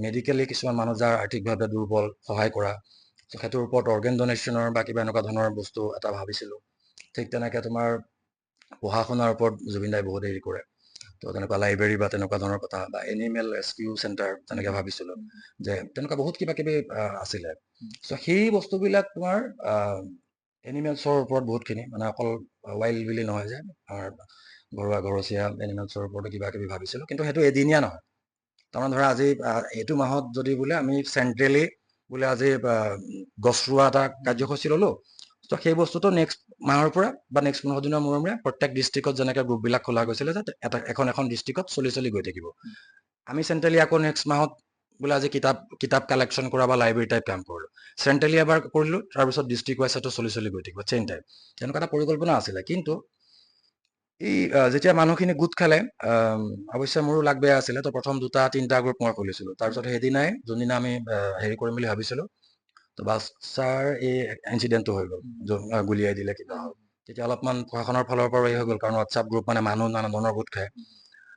মেডিকেলি কিছুমান মানুহ যাৰ আৰ্থিকভাৱে দুৰ্বল, সহায় কৰা, চ' সেইটোৰ ওপৰত অৰ্গেন ডনেশ্যনৰ বা কিবা এনেকুৱা ধৰণৰ বস্তু এটা ভাবিছিলোঁ। ঠিক তেনেকৈ তোমাৰ পঢ়া শুনাৰ ওপৰত জুবিন দাই বহুত হেৰি কৰে, তো তেনেকুৱা লাইব্ৰেৰী বা তেনেকুৱা ধৰণৰ কথা, বা এনিমেল ৰেস্কিউ চেণ্টাৰ তেনেকৈ ভাবিছিলোঁ, যে তেনেকুৱা বহুত কিবা কিবি আছিলে। চ' সেই বস্তুবিলাক তোমাৰ এনিমেলছৰ ওপৰত বহুতখিনি, মানে অকল ৱাইল্ড বুলি নহয়, যে আমাৰ ঘৰচীয়া এনিমেলছৰ ওপৰতো কিবা কিবি ভাবিছিলোঁ। কিন্তু সেইটো এদিনীয়া নহয়। তাৰমানে ধৰা আজি এইটো মাহত যদি বোলে আমি চেণ্ট্ৰেলি বোলে আজি গছ ৰোৱা এটা কাৰ্যসূচী ল'লোঁ, ত' সেই বস্তুটো নেক্সট মাহৰ পৰা বা নেক্সট 15 দিনৰ মূৰে মূৰে প্ৰত্যেক ডিষ্ট্ৰিক্টত যেনেকৈ গ্ৰুপবিলাক খোলা গৈছিলে, যে এখন ডিষ্ট্ৰিক্টত চলি গৈ থাকিব। আমি চেণ্ট্ৰেলি আকৌ নেক্সট মাহত বোলে আজি কিতাপ কালেকশ্যন কৰা বা লাইব্ৰেৰী টাইপ কাম কৰিলোঁ, চেণ্ট্ৰেলি এবাৰ কৰিলোঁ, তাৰপিছত ডিষ্ট্ৰিক্ট ৱাইজ সেইটো চলি গৈ থাকিব, চেইন টাইপ। তেনেকুৱা এটা পৰিকল্পনা আছিলে। কিন্তু এই যেতিয়া মানুহখিনি গোট খালে, অৱশ্যে মোৰো লাগ বেয়া আছিলে, তো প্ৰথম 2-3টা গ্ৰুপ মই খুলিছিলোঁ। তাৰপিছত সেইদিনাই যোনদিনা আমি হেৰি কৰিম বুলি ভাবিছিলোঁ, তো বাচ্ছাৰ এই ইনচিডেণ্টটো হৈ গ'ল, গুলিয়াই দিলে, কিবা হ'ল। তেতিয়া অলপমান প্ৰশাসনৰ ফালৰ পৰা হৈ গ'ল, কাৰণ হোৱাটছআপ গ্ৰুপ মানে মানুহ নানা ধৰণৰ গোট খায়।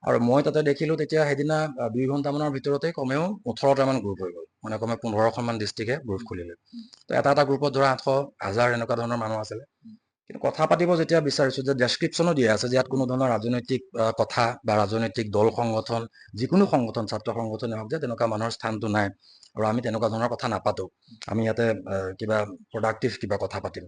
আৰু মই তাতে দেখিলোঁ, তেতিয়া সেইদিনা 2 ঘণ্টামানৰ ভিতৰতে কমেও 18টামান গ্ৰুপ হৈ গ'ল, মানে কমেও 15খনমান ডিষ্ট্ৰিক্টে গ্ৰুপ খুলিলে। তো এটা গ্ৰুপত ধৰা 800-1000 এনেকুৱা ধৰণৰ মানুহ আছিলে। কিন্তু কথা পাতিব যেতিয়া বিচাৰিছোঁ, যে ডেছক্ৰিপশ্যনো দিয়া আছে যে ইয়াত কোনো ধৰণৰ ৰাজনৈতিক কথা বা ৰাজনৈতিক দল সংগঠন, যিকোনো সংগঠন, ছাত্ৰ সংগঠনে হওক, যে তেনেকুৱা মানুহৰ স্থানটো নাই, আৰু আমি তেনেকুৱা ধৰণৰ কথা নাপাতো। আমি ইয়াতে কিবা প্ৰডাক্টিভ কিবা কথা পাতিম,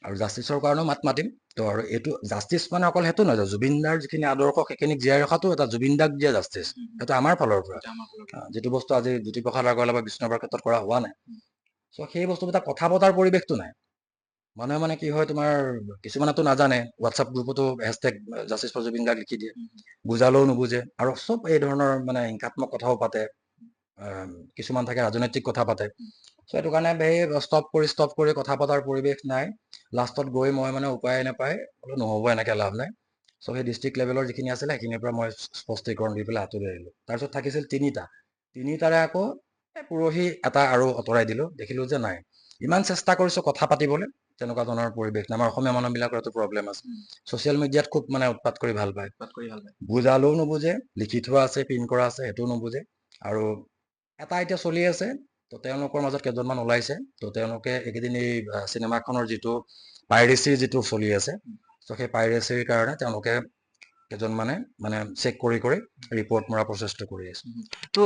আৰু জাষ্টিছৰ কাৰণেও মাতিম। তো আৰু এইটো জাষ্টিছ মানে অকল সেইটো নহয়, যে জুবিন দাৰ যিখিনি আদৰ্শ সেইখিনিক জীয়াই ৰখাটো এটা জুবিন দাক দিয়া জাষ্টিছ, সেইটো আমাৰ ফালৰ পৰা, যিটো বস্তু আজি জ্যোতিপ্ৰসাদ আগৰৱালা বা বিষ্ণুৰাভাৰ ক্ষেত্ৰত কৰা হোৱা নাই। চ' সেই বস্তুবিলাক কথা পতাৰ পৰিৱেশটো নাই। মানুহে মানে কি হয়, তোমাৰ কিছুমানেতো নাজানে, হোৱাটছআপ গ্ৰুপতো হেছটেগ জাষ্টিছ ফৰ জুবিন দাক লিখি দিয়ে, বুজালেও নুবুজে, আৰু চব এই ধৰণৰ মানে হিংসাত্মক কথাও পাতে, কিছুমান থাকে ৰাজনৈতিক কথা পাতে। চ' সেইটো কাৰণে সেই ষ্টপ কৰি কথা পতাৰ পৰিৱেশ নাই। লাষ্টত গৈ মই মানে উপায় নাপায় বোলো নহ'ব, এনেকৈ লাভ নাই। চ' সেই ডিষ্ট্ৰিক্ট লেভেলৰ যিখিনি আছিলে সেইখিনিৰ পৰা মই স্পষ্টীকৰণ দি পেলাই আঁতৰি আহিলোঁ। তাৰপিছত থাকিছিল তিনিটাৰে আকৌ পৰহি এটা আৰু আঁতৰাই দিলোঁ। দেখিলোঁ যে নাই, ইমান চেষ্টা কৰিছোঁ কথা পাতিবলৈ, তেনেকুৱা ধৰণৰ পৰিৱেশ নাই। আমাৰ অসমীয়া মানুহবিলাকৰ এইটো প্ৰব্লেম আছে, ছ'চিয়েল মিডিয়াত খুব মানে উৎপাত কৰি ভাল পায়, বুজালেও নুবুজে, লিখি থোৱা আছে, প্ৰিণ্ট কৰা আছে, সেইটোও নুবুজে। আৰু এটা এতিয়া চলি আছে, তো তেওঁলোকৰ মাজত কেইজনমান ওলাইছে, তো তেওঁলোকে এইকেইদিন এই চিনেমাখনৰ যিটো পাইৰেচিৰ যিটো চলি আছে, তো সেই পাইৰেচিৰ কাৰণে তেওঁলোকে কেইজনমানে মানে চেক কৰি ৰিপৰ্ট মৰা প্ৰচেছটো কৰি আছে। তো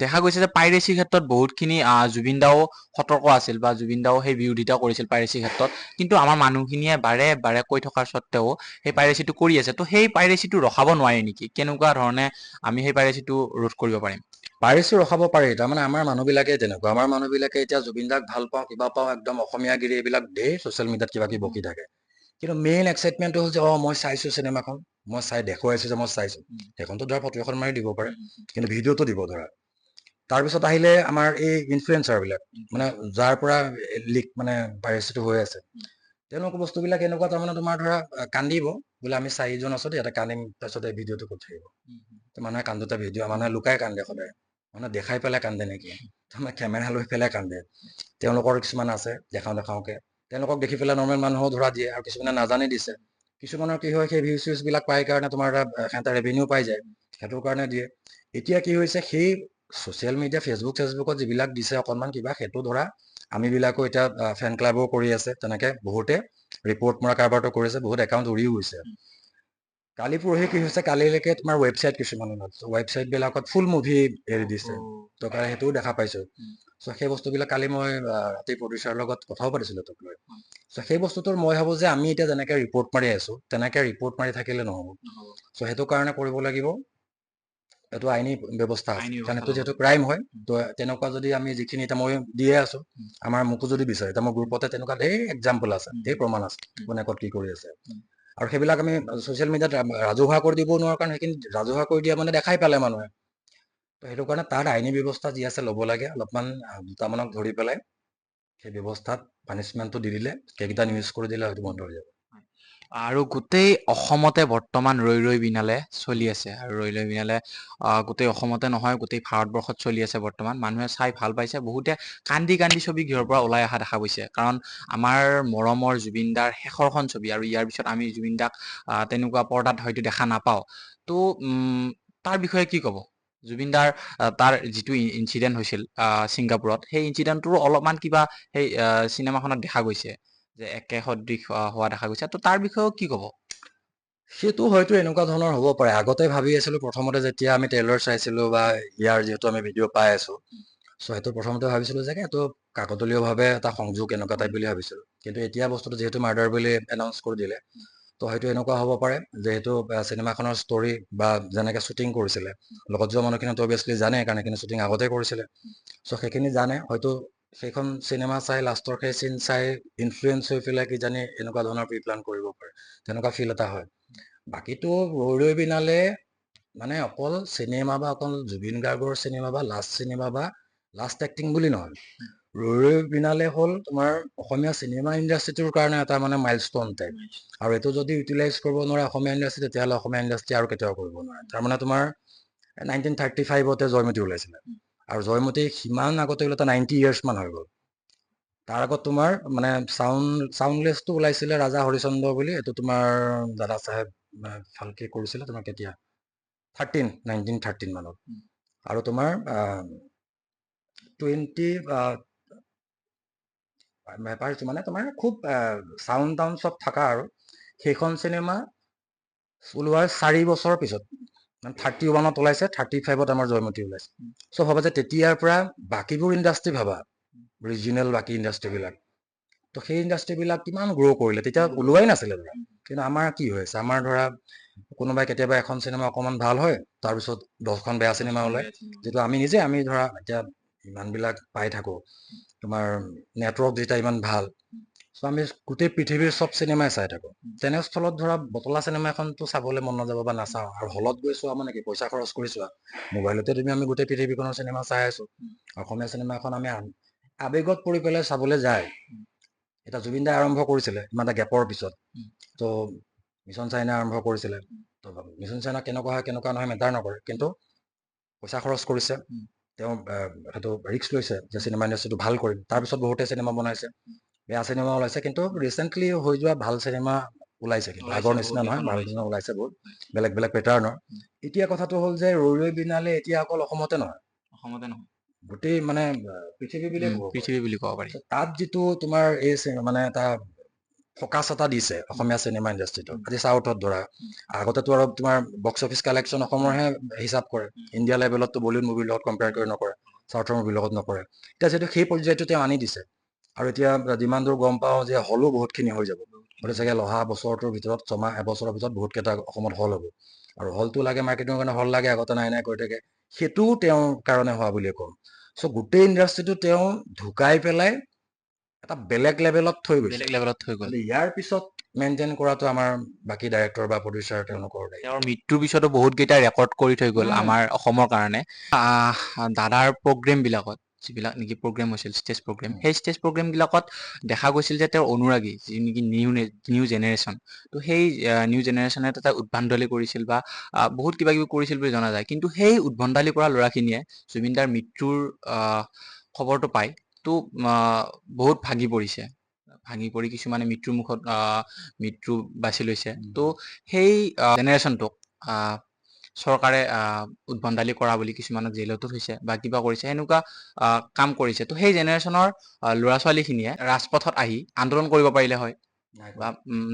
দেখা গৈছে যে পাইৰেচিৰ ক্ষেত্ৰত বহুতখিনি জুবিন দাও সতৰ্ক আছিল, বা জুবিন দাও সেই বিৰোধিতা কৰিছিল পাইৰেচিৰ ক্ষেত্ৰত। কিন্তু আমাৰ মানুহখিনিয়ে বাৰে বাৰে কৈ থকাৰ স্বত্তেও সেই পাইৰেচিটো কৰি আছে। তো সেই পাইৰেচিটো ৰখাব নোৱাৰি নেকি? কেনেকুৱা ধৰণে আমি সেই পাইৰেচিটো ৰোধ কৰিব পাৰিম? পাইৰেচি ৰখাব পাৰি। তাৰমানে আমাৰ মানুহবিলাকে তেনেকুৱা, আমাৰ মানুহবিলাকে এতিয়া জুবিন দাক ভাল পাওঁ, কিবা পাওঁ, একদম অসমীয়াগিৰি এইবিলাক ধেৰ ছ'চিয়েল মিডিয়াত কিবা কিবি বকি থাকে। কিন্তু মেইন এক্সাইটমেণ্টটো হ'ল যে মই চাইছোঁ চিনেমাখন, মই দেখুৱাইছোঁ যে মই চাইছোঁ। সেইখনতো ধৰা ফটো এখন মাৰি দিব পাৰে, কিন্তু ভিডিঅ'টো দিব ধৰা। তাৰপিছত আহিলে আমাৰ এই ইনফ্লুৱেঞ্চাৰবিলাক, মানে যাৰ পৰা লিক মানে পাইৰেচিটো হৈ আছে, তেওঁলোকৰ বস্তুবিলাক এনেকুৱা, তাৰমানে তোমাৰ ধৰা কান্দিব বোলে আমি 4জন আছোঁ দেই, ইয়াতে কান্দিম, তাৰপিছত এই ভিডিঅ'টো ক'ত থাকিব। মানুহে কান্দোতে ভিডিঅ', মানুহে লুকাই কান্দে সদায়, মানে দেখাই পেলাই কান্দে নেকি, তাৰমানে কেমেৰা লৈ পেলাই কান্দে। তেওঁলোকৰ কিছুমান আছে দেখাওঁকে, তেওঁলোকক দেখি পেলাই নৰ্মেল মানুহো ধৰা দিয়ে, আৰু কিছুমানে নাজানি দিছে। কিছুমানৰ কি হয়, সেই ভিউজ-চিউজবিলাক পাই কাৰণে তোমাৰ এটা ৰেভিনিউ পাই যায়, সেইটোৰ কাৰণে দিয়ে। এতিয়া কি হৈছে, সেই ছ'চিয়েল মিডিয়া ফেচবুকত যিবিলাক দিছে অকণমান কিবা, সেইটো ধৰা আমিবিলাকো এতিয়া ফেন ক্লাবো কৰি আছে, তেনেকৈ বহুতে ৰিপৰ্ট মৰা কাৰবাৰটো কৰিছে, বহুত একাউণ্ট উৰিও গৈছে। কালি পৰহি কি হৈছে, কালিলৈকে তোমাৰ ৱেবছাইট কিছুমান ৱেবছাইটবিলাকত ফুল মুভি এৰি দিছে, তো সেইটোও দেখা পাইছো। চ' সেই বস্তুবিলাক কালি মই ৰাতি প্ৰডিউচাৰৰ লগত কথাও পাতিছিলো তোক লৈ। চ' সেই বস্তুটোৰ মই ভাবো যে আমি এতিয়া যেনেকে ৰিপৰ্ট মাৰি আছো তেনেকে ৰিপৰ্ট মাৰি থাকিলে নহ'ব। চ' সেইটো কাৰণে কৰিব লাগিব এইটো আইনী ব্যৱস্থা আছে, কাৰণ এইটো যিহেতু ক্ৰাইম হয়। তো তেনেকুৱা যদি আমি যিখিনি এতিয়া মই দিয়ে আছো, আমাৰ মোকো যদি বিচাৰে, এতিয়া মোৰ গ্ৰুপতে তেনেকুৱা ধেৰ এক্সাম্পল আছে, ধেৰ প্ৰমাণ আছে কোনে ক'ত কি কৰি আছে। আৰু সেইবিলাক আমি ছ'চিয়েল মিডিয়াত ৰাজহুৱা কৰি দিব নোৱাৰো, কাৰণ সেইখিনি ৰাজহুৱা কৰি দিয়া মানে দেখাই পালে মানুহে। তো সেইটো কাৰণে তাত আইনী ব্যৱস্থা যি আছে ল'ব লাগে, অলপমান দুটামানক ধৰি পেলাই সেই ব্যৱস্থাত পানিচমেণ্টটো দি দিলে, সেইকেইটা নিউজ কৰি দিলে হয়তো বন্ধ হৈ যাব। আৰু গোটেই অসমতে বৰ্তমান ৰৈ ৰৈ বিনালে চলি আছে, আৰু ৰৈ ৰৈ বিনালে গোটেই অসমতে নহয় গোটেই ভাৰতবৰ্ষত চলি আছে বৰ্তমান। মানুহে চাই ভাল পাইছে, বহুতে কান্দি কান্দি ছবি গৃহৰ পৰা ওলাই অহা দেখা গৈছে, কাৰণ আমাৰ মৰমৰ জুবিন দাৰ শেষৰখন ছবি, আৰু ইয়াৰ পিছত আমি জুবিন দাক তেনেকুৱা পৰ্দাত হয়তো দেখা নাপাওঁ। তো তাৰ বিষয়ে কি ক'ব? জুবিন দাৰ তাৰ যিটো ইনচিডেণ্ট হৈছিল ছিংগাপুৰত, সেই ইনচিডেণ্টটোৰো অলপমান কিবা সেই চিনেমাখনত দেখা গৈছে যে একে সদৃশ হোৱা দেখা গৈছে। তো তাৰ বিষয়েও কি ক'ব? সেইটো হয়তো এনেকুৱা ধৰণৰ হ'ব পাৰে। আগতে ভাবি আছিলো প্ৰথমতে যেতিয়া আমি ট্ৰেইলাৰ চাইছিলো বা ইয়াৰ যিহেতু আমি ভিডিঅ' পাই আছো, চ' সেইটো প্ৰথমতে ভাবিছিলো যে এইটো কাকতলীয়ভাৱে এটা সংযোগ এনেকুৱা টাইপ বুলি ভাবিছিলো। কিন্তু এতিয়া বস্তুটো যিহেতু মাৰ্ডাৰ বুলি এনাউন্স কৰি দিলে, তো হয়তো এনেকুৱা হ'ব পাৰে যে এইটো চিনেমাখনৰ ষ্টৰী বা যেনেকে শ্বুটিং কৰিছিলে, লগত যোৱা মানুহখিনিতো অভিয়াছলি জানে, কাৰণ সেইখিনি শ্বুটিং আগতে কৰিছিলে। চ' সেইখিনি জানে, হয়তো সেইখন চিনেমা চাই লাষ্টৰ সেই চিন চাই ইনফ্লুৱেঞ্চ হৈ পেলাই কিজানি এনেকুৱা ধৰণৰ প্ৰি প্লান কৰিব পাৰে, তেনেকুৱা ফিল এটা হয়। বাকীটো ৰৈ ৰৈ বিনালে মানে অকল চিনেমা বা অকল জুবিন গাৰ্গৰ চিনেমা বা লাষ্ট চিনেমা বা লাষ্ট এক্টিং বুলি নহয়, ৰৈ ৰৈ বিনালে হ'ল তোমাৰ অসমীয়া চিনেমা ইণ্ডাষ্ট্ৰিটোৰ কাৰণে এটা মানে মাইলষ্টন টাইপ। আৰু এইটো যদি ইউটিলাইজ কৰিব নোৱাৰে অসমীয়া ইণ্ডাষ্ট্ৰি, তেতিয়াহ'লে অসমীয়া ইণ্ডাষ্ট্ৰি আৰু কেতিয়াও কৰিব নোৱাৰে। তাৰমানে তোমাৰ 1935 জয়মতী ওলাইছিলে, আৰু জয়মতী সিমান আগতে ওলাওঁতে 90 years মান হৈ গ'ল। তাৰ আগত তোমাৰ মানে চাউণ্ডলেছটো ওলাইছিলে ৰাজা হৰিচন্দ্ৰ বুলি, এইটো তোমাৰ দাদা চাহেব ফাল্কে কৰিছিলে তোমাৰ কেতিয়া 1913 মানত। আৰু তোমাৰ 20 মানে তোমাৰ খুব চাউণ্ড টাউণ্ড চব থকা, আৰু সেইখন চিনেমা ওলোৱাৰ 4 বছৰৰ পিছত, মানে 31ত ওলাইছে, 35ত আমাৰ জয়মতী ওলাইছে। চ' ভাবা যে তেতিয়াৰ পৰা বাকীবোৰ ইণ্ডাষ্ট্ৰি ভাবা, ৰিজিনেল বাকী ইণ্ডাষ্ট্ৰিবিলাক, তো সেই ইণ্ডাষ্ট্ৰিবিলাক কিমান গ্ৰ' কৰিলে, তেতিয়া ওলোৱাই নাছিলে ধৰা। কিন্তু আমাৰ কি হৈ আছে, আমাৰ ধৰা কোনোবাই কেতিয়াবা এখন চিনেমা অকণমান ভাল হয়, তাৰপিছত 10খন বেয়া চিনেমা ওলায়, যিটো আমি ধৰা এতিয়া ইমানবিলাক পাই থাকোঁ, তোমাৰ নেটৱৰ্ক যেতিয়া ইমান ভাল, চ' আমি গোটেই পৃথিৱীৰ চব চিনেমাই চাই থাকোঁ। তেনেস্থলত ধৰা বতলা চিনেমা এখনতো চাবলৈ মন নাযাব বা নাচাওঁ, আৰু হলত গৈ চোৱা মানে কি পইচা খৰচ কৰি চোৱা, মোবাইলতে আমি গোটেই পৃথিৱীখনৰ চিনেমা চাই আছোঁ। অসমীয়া চিনেমা এখন আমি আৱেগত পৰি পেলাই চাবলৈ যায়। এতিয়া জুবিন দাই আৰম্ভ কৰিছিলে ইমান এটা গেপৰ পিছত, তো মিছন চাইনা আৰম্ভ কৰিছিলে, তো মিছন চাইনা কেনেকুৱা হয় কেনেকুৱা নহয় মেটাৰ নকৰে, কিন্তু পইচা খৰচ কৰিছে, তেওঁ সেইটো ৰিস্ক লৈছে যে চিনেমা ইণ্ডাষ্ট্ৰিটো ভাল কৰিম। তাৰপিছত বহুতে চিনেমা বনাইছে, বেয়া চিনেমা ওলাইছে, কিন্তু ৰিচেণ্টলি হৈ যোৱা ভাল চিনেমা ওলাইছে, কিন্তু আগৰ নিচিনা নহয়, ভাল চিনেমা ওলাইছে বহুত বেলেগ বেলেগ পেটাৰ্ণৰ। এতিয়া কথাটো হ'ল যে ৰৈ ৰৈ বিনালে এতিয়া অকল অসমতে নহয়, গোটেই মানে পৃথিৱী বুলিয়ে ক'ব পাৰি। পৃথিৱী বুলি ক'ব পাৰি। তাত যিটো তোমাৰ এই মানে এটা ফকাছ এটা দিছে অসমীয়া চিনেমা ইণ্ডাষ্ট্ৰিটো, আজি চাউথত ধৰা, আগতেতো আৰু তোমাৰ বক্স অফিচ কালেকশ্যন অসমৰহে হিচাপ কৰে, ইণ্ডিয়া লেভেলততো বলিউড মুভিৰ লগত কম্পেয়াৰ কৰি নকৰে, চাউথৰ মুভিৰ লগত নকৰে। এতিয়া যিহেতু সেই পৰ্যায়টো তেওঁ আনি দিছে, আৰু এতিয়া যিমান দূৰ গম পাওঁ যে হলো বহুতখিনি হৈ যাব, গতিকে চাগে অহা বছৰটোৰ ভিতৰত এবছৰৰ ভিতৰত বহুতকেইটা অসমত হল হ'ব। আৰু হলটো লাগে মাৰ্কেটিঙৰ কাৰণে, হল লাগে, আগতে নাই কৰি থাকে, সেইটোও তেওঁৰ কাৰণে হোৱা বুলিয়ে ক'ম। চ' গোটেই ইণ্ডাষ্ট্ৰিটো তেওঁ ঢুকাই পেলাই এটা বেলেগ লেভেলত থৈ গৈছে, ইয়াৰ পিছত মেইনটেইন কৰাটো আমাৰ বাকী ডাইৰেক্টৰ বা প্ৰডিউচাৰ তেওঁলোকৰ দায়িত্ব। তেওঁৰ মৃত্যুৰ পিছতো বহুত কেইটা ৰেকৰ্ড কৰি থৈ গ'ল আমাৰ অসমৰ কাৰণে। দাদাৰ প্ৰগ্ৰেম বিলাকত যিবিলাক নেকি প্ৰগ্ৰেম হৈছিল, ষ্টেজ প্ৰগ্ৰেম, সেই ষ্টেজ প্ৰগ্ৰেম বিলাকত দেখা গৈছিল যে তেওঁৰ অনুৰাগী যি নেকি নিউ জেনেৰেশ্যন, তো সেই নিউ জেনেৰেশ্যনে এটা উদ্ভণ্ডালি কৰিছিল বা বহুত কিবা কিবি কৰিছিল বুলি জনা যায়। কিন্তু সেই উদ্ভণ্ডালি কৰা ল'ৰাখিনিয়ে জুবিন দাৰ মৃত্যুৰ খবৰটো পাই তো বহুত ভাগি পৰি কিছুমানে মৃত্যুৰ মুখত মৃত্যু বাছি লৈছে। তো সেই জেনেৰেশ্যনটোক চৰকাৰে উদ্ভণ্ডালি কৰা বুলি কিছুমানক জেলতো থৈছে বা কিবা কৰিছে, এনেকুৱা কাম কৰিছে। তো সেই জেনেৰেশ্যনৰ ল'ৰা ছোৱালীখিনিয়ে ৰাজপথত আহি আন্দোলন কৰিব পাৰিলে হয়, বা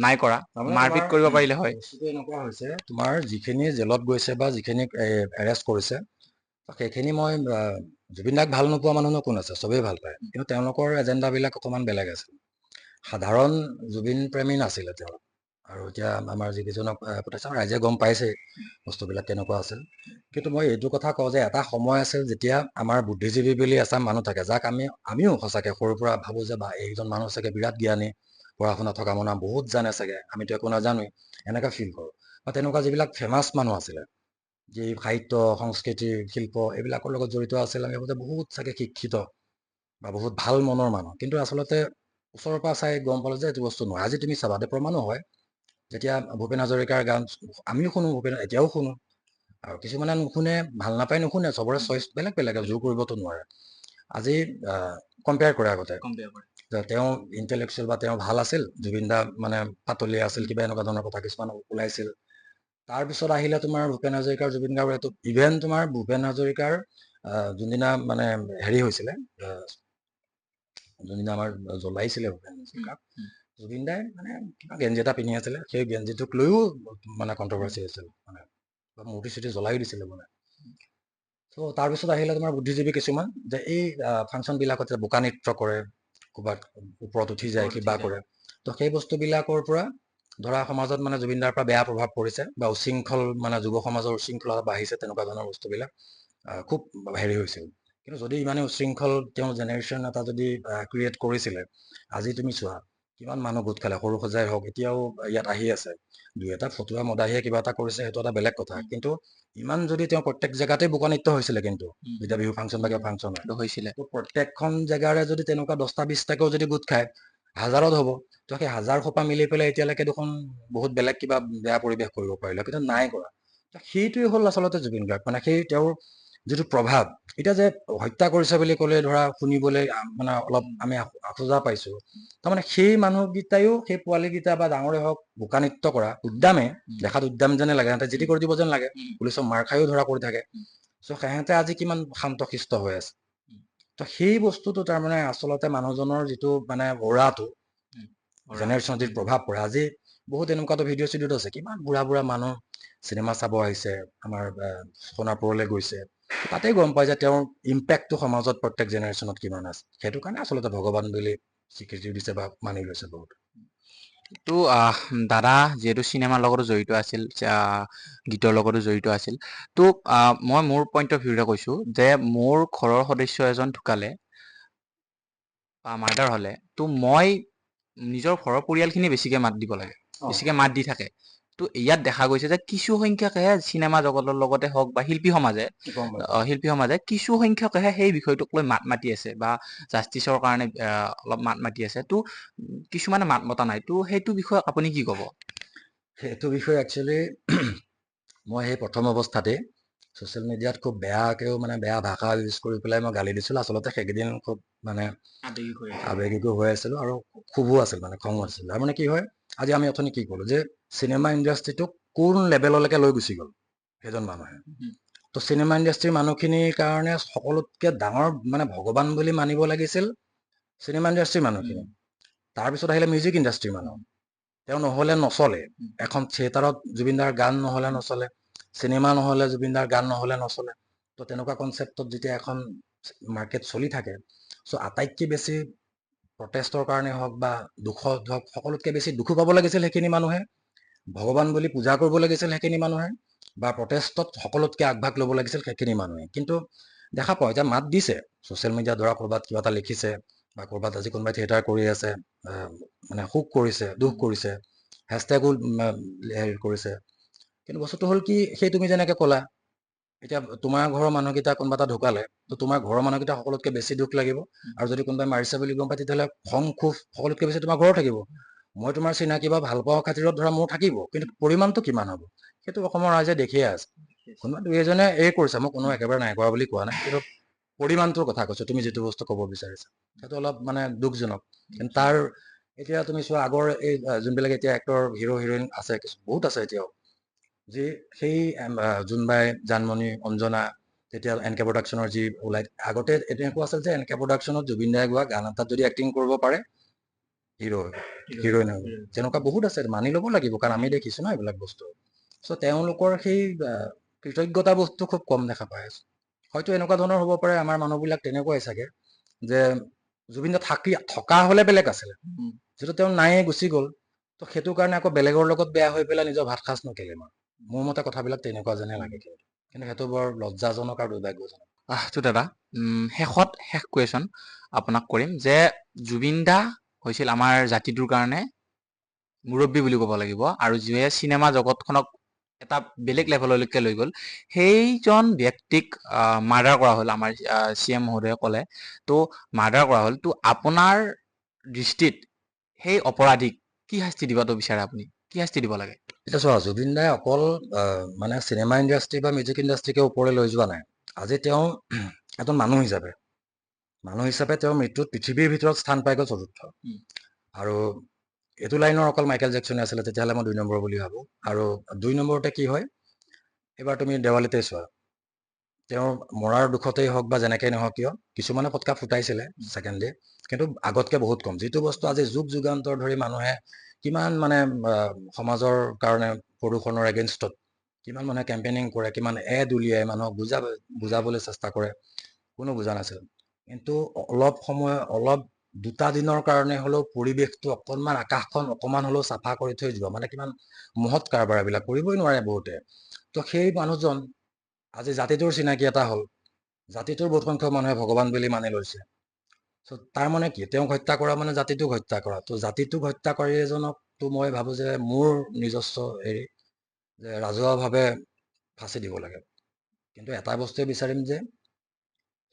নাই কৰা, মাৰপিট কৰিব পাৰিলে হয়। বস্তুটো এনেকুৱা হৈছে, তোমাৰ যিখিনি জেলত গৈছে বা যিখিনি এৰেষ্ট কৰিছে, সেইখিনি মই জুবিন দাক ভাল নোপোৱা মানুহনো কোন আছে, চবেই ভাল পায়, কিন্তু তেওঁলোকৰ এজেণ্ডাবিলাক অকণমান বেলেগ আছিল। সাধাৰণ জুবিন প্ৰেমী নাছিলে তেওঁ। আৰু এতিয়া আমাৰ যিকেইজনক পঠাইছে ৰাইজে গম পাইছে বস্তুবিলাক কেনেকুৱা আছিল। কিন্তু মই এইটো কথা কওঁ যে এটা সময় আছিল যেতিয়া আমাৰ বুদ্ধিজীৱী বুলি এচাম মানুহ থাকে, যাক আমিও সঁচাকৈ সৰুৰ পৰা ভাবোঁ যে বা এইজন মানুহ চাগে বিৰাট জ্ঞানী, পঢ়া শুনা থকা মানুহ, বহুত জানে চাগে, আমিতো একো নাজানোৱেই, এনেকৈ ফিল কৰোঁ। বা তেনেকুৱা যিবিলাক ফেমাছ মানুহ আছিলে, যি সাহিত্য সংস্কৃতি শিল্প এইবিলাকৰ লগত জড়িত আছিল, আমি ভাবোঁ যে বহুত চাগে শিক্ষিত বা বহুত ভাল মনৰ মানুহ, কিন্তু আচলতে ওচৰৰ পৰা চাই গম পালোঁ যে এইটো বস্তু নহয়। আজি তুমি চাবা দে, প্ৰমাণো হয়। যেতিয়া ভূপেন হাজৰিকাৰ গান আমিও শুনো, ভূপেন এতিয়াও শুনো, আৰু কিছুমানে নুশুনে, ভাল নাপায় নুশুনে, চবৰে চইচ বেলেগ বেলেগ, জোৰ কৰিবতো নোৱাৰে। আজি কম্পেয়াৰ কৰে আগতে যে তেওঁ ইণ্টেলেকচুৱেল বা তেওঁ ভাল আছিল, জুবিন দা মানে পাতলীয়া আছিল, কিবা এনেকুৱা ধৰণৰ কথা কিছুমান ওলাইছিল। তাৰপিছত আহিলে তোমাৰ ভূপেন হাজৰিকাৰ জুবিন গাৰ্গৰ এইটো, ইভেন তোমাৰ ভূপেন হাজৰিকাৰ যোনদিনা মানে হেৰি হৈছিলে, যোনদিনা আমাৰ জ্বলাইছিলে ভূপেন হাজৰিকাক, জুবিন দাই মানে কিবা গেঞ্জি এটা পিন্ধি আছিলে, সেই গেঞ্জিটোক লৈও মানে কণ্ট্ৰভাৰ্চি হৈছিল, মানে মূৰ্তি চুৰ্তি জ্বলাই দিছিলে মানে। ত' তাৰপিছত আহিলে তোমাৰ বুদ্ধিজীৱী কিছুমান, যে এই ফাংচনবিলাকত যে বোকা নৃত্য কৰে, ক'ৰবাত ওপৰত উঠি যায়, কিবা কৰে, তো সেই বস্তুবিলাকৰ পৰা ধৰা সমাজত মানে জুবিনদাৰ পৰা বেয়া প্ৰভাৱ পৰিছে, বা উশৃংখল মানে যুৱ সমাজৰ উশৃংখলতা বাঢ়িছে, তেনেকুৱা ধৰণৰ বস্তুবিলাক খুব হেৰি হৈছিল। কিন্তু যদি ইমানে উশৃংখল তেওঁ জেনেৰেশ্যন এটা যদি ক্ৰিয়েট কৰিছিলে, আজি তুমি চোৱা কিমান মানুহ গোট খালে, সৰু সজাই হওক, এতিয়াও ইয়াত আহি আছে, দুই এটা ফটুৱা মদাহীয়ে কিবা এটা কৰিছে, সেইটো এটা বেলেগ কথা। কিন্তু ইমান যদি তেওঁ প্ৰত্যেক জেগাতে বোকা নৃত্য হৈছিলে, কিন্তু যেতিয়া বিহু ফাংচন বা কিবা ফাংচন হৈছিলে, তো প্ৰত্যেকখন জেগাৰে যদি তেনেকুৱা 10টা 20টাকেও যদি গোট খায়, হাজাৰত হ'ব। তো সেই হাজাৰ সোপা মিলি পেলাই এতিয়ালৈকে দেখোন বহুত বেলেগ কিবা বেয়া পৰিৱেশ কৰিব পাৰিলে, কিন্তু নাই কৰা। সেইটোৱে হ'ল আচলতে জুবিন গাৰ্গ, মানে সেই তেওঁৰ যিটো প্ৰভাৱ। এতিয়া যে হত্যা কৰিছে বুলি ক'লে ধৰা শুনিবলৈ মানে অলপ আমি আখোজা পাইছো, তাৰমানে সেই মানুহকেইটাইও, সেই পোৱালীকেইটা বা ডাঙৰে হওক, বোকা নৃত্য কৰা উদ্যামে, দেখাত উদ্যাম যেনে লাগে, সিহঁতে জিতি কৰি দিব যেন লাগে, পুলিচৰ মাৰ খায়ো ধৰা কৰি থাকে। চ' সিহঁতে আজি কিমান শান্তশিষ্ট হৈ আছে। তো সেই বস্তুটো তাৰমানে আচলতে মানুহজনৰ যিটো মানে অৰাটো, জেনেৰেশ্যনত যিটো প্ৰভাৱ পৰে। আজি বহুত এনেকুৱাতো ভিডিঅ' চিডিঅ'ত আছে, কিমান বুঢ়া বুঢ়া মানুহ চিনেমা চাব আহিছে, আমাৰ সোণাপুৰলৈ গৈছে, তাতে গম পায় যে তেওঁৰ ইম্পেক্টটো সমাজত প্ৰত্যেক জেনেৰেশ্যনত কিমান আছে। সেইটো কাৰণে আচলতে ভগৱান বুলি স্বীকৃতি দিছে বা মানি লৈছে বহুত। তো দাদা যিহেতু চিনেমাৰ লগতো জড়িত আছিল, গীতৰ লগতো জড়িত আছিল, তো মই মোৰ পইণ্ট অফ ভিউৰে কৈছোঁ যে মোৰ ঘৰৰ সদস্য এজন ঢুকালে বা মাৰ্ডাৰ হ'লে, তো মই নিজৰ ঘৰৰ পৰিয়ালখিনি বেছিকে মাত দিব লাগে, বেছিকে মাত দি থাকে। তো ইয়াত দেখা গৈছে যে কিছু সংখ্যকেহে চিনেমা জগতৰ লগতে হওক বা শিল্পী সমাজে কিছু সংখ্যকেহে সেই বিষয়টোক লৈ মাত মাতি আছে বা জাষ্টিছৰ কাৰণে অলপ মাত মাতি আছে। তো কিছুমানে মাত মতা নাই। তো সেইটো বিষয়ে আপুনি কি ক'ব? সেইটো বিষয়ে একচুৱেলি মই সেই প্ৰথম অৱস্থাতে ছ'চিয়েল মিডিয়াত খুব বেয়াকেও মানে বেয়া ভাষা ইউজ কৰি পেলাই মই গালি দিছিলোঁ। আচলতে সেইকেইদিন খুব মানে আৱেগিকো হৈ আছিলোঁ, আৰু খুবো আছিল, মানে খং আছিল। আৰু মানে কি হয়, আজি আমি অথনি কি ক'লোঁ যে চিনেমা ইণ্ডাষ্ট্ৰিটোক কোন লেভেললৈকে লৈ গুচি গ'ল সেইজন মানুহে। তো চিনেমা ইণ্ডাষ্ট্ৰীৰ মানুহখিনিৰ কাৰণে সকলোতকৈ ডাঙৰ মানে ভগৱান বুলি মানিব লাগিছিল চিনেমা ইণ্ডাষ্ট্ৰীৰ মানুহখিনি। তাৰপিছত আহিলে মিউজিক ইণ্ডাষ্ট্ৰীৰ মানুহ, তেওঁ নহ'লে নচলে। এখন থিয়েটাৰত জুবিনদাৰ গান নহ'লে নচলে, চিনেমা নহ'লে জুবিনদাৰ গান নহ'লে নচলে। তো তেনেকুৱা কনচেপ্টত যেতিয়া এখন মাৰ্কেট চলি থাকে, চ' আটাইতকৈ বেছি প্ৰটেষ্টৰ কাৰণে হওক বা দুখত হওক, সকলোতকৈ বেছি দুখো পাব লাগিছিল সেইখিনি মানুহে, ভগৱান বুলি পূজা কৰিব লাগিছিল সেইখিনি মানুহে, বা প্ৰটেষ্টত সকলোতকৈ আগভাগ ল'ব লাগিছিল সেইখিনি মানুহে। কিন্তু দেখা পাওঁ এতিয়া মাত দিছে ছ'চিয়েল মিডিয়াত, ধৰা ক'ৰবাত কিবা এটা লিখিছে, বা ক'ৰবাত আজি কোনোবাই থিয়েটাৰ কৰি আছে, মানে শোক কৰিছে, দুখ কৰিছে, হেছটেগো হেৰি কৰিছে। কিন্তু বস্তুটো হ'ল কি, সেই তুমি যেনেকৈ ক'লা, এতিয়া তোমাৰ ঘৰৰ মানুহকেইটা কোনোবা এটা ঢুকালে, তো তোমাৰ ঘৰৰ মানুহকেইটা সকলোতকৈ বেছি দুখ লাগিব। আৰু যদি কোনোবাই মাৰিছে বুলি গম পায়, তেতিয়াহ'লে খং ক্ষোভ সকলোতকৈ বেছি তোমাৰ ঘৰৰ থাকিব। মই তোমাৰ চিনাকি বা ভাল পোৱা খাতিৰত ধৰা মোৰ থাকিব, কিন্তু পৰিমাণটো কিমান হ'ব সেইটো অসমৰ ৰাইজে দেখিয়ে আছে। কোনোবা দুই এজনে কৰিছে, মই কোনো একেবাৰে নাই কৰা বুলি কোৱা নাই, কিন্তু পৰিমাণটোৰ কথা কৈছোঁ। তুমি যিটো বস্তু ক'ব বিচাৰিছা সেইটো অলপ মানে দুখজনক। কিন্তু তাৰ এতিয়া তুমি চোৱা, আগৰ এই যোনবিলাক এতিয়া এক্টৰ হিৰো হিৰইন আছে, বহুত আছে এতিয়াও, যি সেই জোনবাই, জানমণি, অঞ্জনা, তেতিয়া এন কে প্ৰডাকশ্যনৰ যি ওলাই, আগতে এনেকুৱা আছিল যে এন কে প্ৰডাকশ্যনত জুবিন দাই গোৱা গান এটাত যদি এক্টিং কৰিব পাৰে, হিৰইন হ'ব। তেনেকুৱা বহুত আছে, মানি ল'ব লাগিব, কাৰণ আমি দেখিছোঁ ন এইবিলাক বস্তু। চ' তেওঁলোকৰ সেই কৃতজ্ঞতা বস্তু খুব কম দেখা পাই আছোঁ। হয়তো এনেকুৱা ধৰণৰ হ'ব পাৰে, আমাৰ মানুহবিলাক তেনেকুৱাই চাগে, যে জুবিন দা থকা হ'লে বেলেগ আছিলে, যিটো তেওঁ নায়ে গুচি গ'ল, তো সেইটো কাৰণে আকৌ বেলেগৰ লগত বেয়া হৈ পেলাই নিজৰ ভাত সাজ নকেলে মোৰ মতে কথাবিলাক তেনেকুৱা যেনে লাগে। কিন্তু সেইটো বৰ লজ্জাজনক আৰু দুৰ্ভাগ্যজনক। তো দাদা শেষ কুৱেশ্যন আপোনাক কৰিম যে জুবিন দা হৈছিল আমাৰ জাতিটোৰ কাৰণে মুৰব্বী বুলি ক'ব লাগিব, আৰু যিয়ে চিনেমা জগতখনক এটা বেলেগ লেভেললৈকে লৈ গ'ল, সেইজন ব্যক্তিক মাৰ্ডাৰ কৰা হ'ল, আমাৰ CM মহোদয়ে ক'লে, তো মাৰ্ডাৰ কৰা হ'ল। তো আপোনাৰ দৃষ্টিত সেই অপৰাধীক কি শাস্তি দিবতো বিচাৰে আপুনি? কি শাস্তি দিব লাগে? এতিয়া চোৱা, জুবিন দাই অকল মানে চিনেমা ইণ্ডাষ্ট্ৰি বা মিউজিক ইণ্ডাষ্ট্ৰিকে ওপৰলৈ লৈ যোৱা নাই। আজি তেওঁ এজন মানুহ হিচাপে তেওঁৰ মৃত্যুত পৃথিৱীৰ ভিতৰত স্থান পাই গ'ল চতুৰ্থ। আৰু এইটো লাইনৰ অকল মাইকেল জেকচনে আছিলে, তেতিয়াহ'লে মই 2 নম্বৰ বুলি ভাবোঁ। আৰু 2 নম্বৰতে কি হয়, এইবাৰ তুমি দেৱালীতে চোৱা, তেওঁৰ মৰাৰ দুখতেই হওক বা যেনেকেই নহওক কিয়, কিছুমানে ফটকা ফুটাইছিলে ছেকেণ্ড ডে, কিন্তু আগতকৈ বহুত কম। যিটো বস্তু আজি যুগ যুগান্তৰ ধৰি মানুহে কিমান মানে সমাজৰ কাৰণে প্ৰদূষণৰ এগেইনষ্টত কিমান মানুহে কেম্পেইনিং কৰে, কিমান এড উলিয়াই মানুহক বুজাবলৈ চেষ্টা কৰে, কোনো বুজা নাছিল। কিন্তু অলপ 2টা দিনৰ কাৰণে হ'লেও পৰিৱেশটো অকণমান, আকাশখন অকণমান হ'লেও চাফা কৰি থৈ যোৱা, মানে কিমান মহৎ কাৰবাৰ এইবিলাক কৰিবই নোৱাৰে বহুতে। তো সেই মানুহজন আজি জাতিটোৰ চিনাকি এটা হ'ল, জাতিটোৰ বহুত সংখ্যক মানুহে ভগৱান বুলি মানি লৈছে। চ' তাৰ মানে কি, তেওঁক হত্যা কৰা মানে জাতিটোক হত্যা কৰা। তো জাতিটোক হত্যাকাৰী এজনকতো মই ভাবোঁ যে মোৰ নিজস্ব হেৰি যে ৰাজহুৱাভাৱে ফাঁচি দিব লাগে। কিন্তু এটা বস্তুৱে বিচাৰিম যে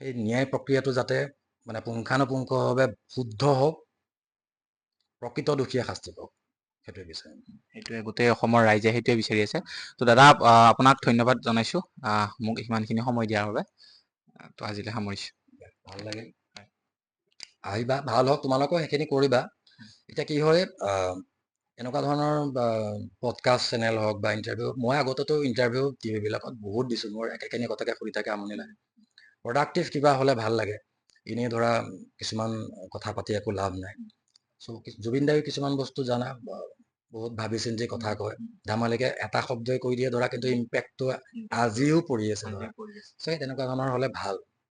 সেই ন্যায় প্ৰক্ৰিয়াটো যাতে মানে পুংখানুপুংখভাৱে শুদ্ধ হওক, প্ৰকৃত দোষীয়ে শাস্তি পাওক, সেইটোৱে বিচাৰিম। সেইটোৱে গোটেই অসমৰ ৰাইজে সেইটোৱে বিচাৰি আছে। তো দাদা আপোনাক ধন্যবাদ জনাইছোঁ মোক ইমানখিনি সময় দিয়াৰ বাবে। তো আজিলৈ সামৰিছোঁ। ভাল লাগিল, আহিবা, ভাল হওক, তোমালোকেও সেইখিনি কৰিবা। এতিয়া কি হয়, এনেকুৱা ধৰণৰ পডকাষ্ট চেনেল হওক বা ইণ্টাৰভিউ, মই আগতেতো ইণ্টাৰভিউ টিভিবিলাকত বহুত দিছোঁ, মোৰ একেখিনি কথাকে শুনি থাকে আমনি লাগে। প্ৰডাক্টিভ কিবা হ'লে ভাল লাগে, এনেই ধৰা কিছুমান কথা পাতি একো লাভ নাই। চ' জুবিন দায়ো কিছুমান বস্তু জানা, বহুত ভাবি চিন্তি কথা কয়, ধেমালিকে এটা শব্দই কৈ দিয়ে ধৰা, কিন্তু ইম্পেক্টটো আজিও পৰি আছে ধৰা। চ' তেনেকুৱা ধৰণৰ হ'লে ভাল।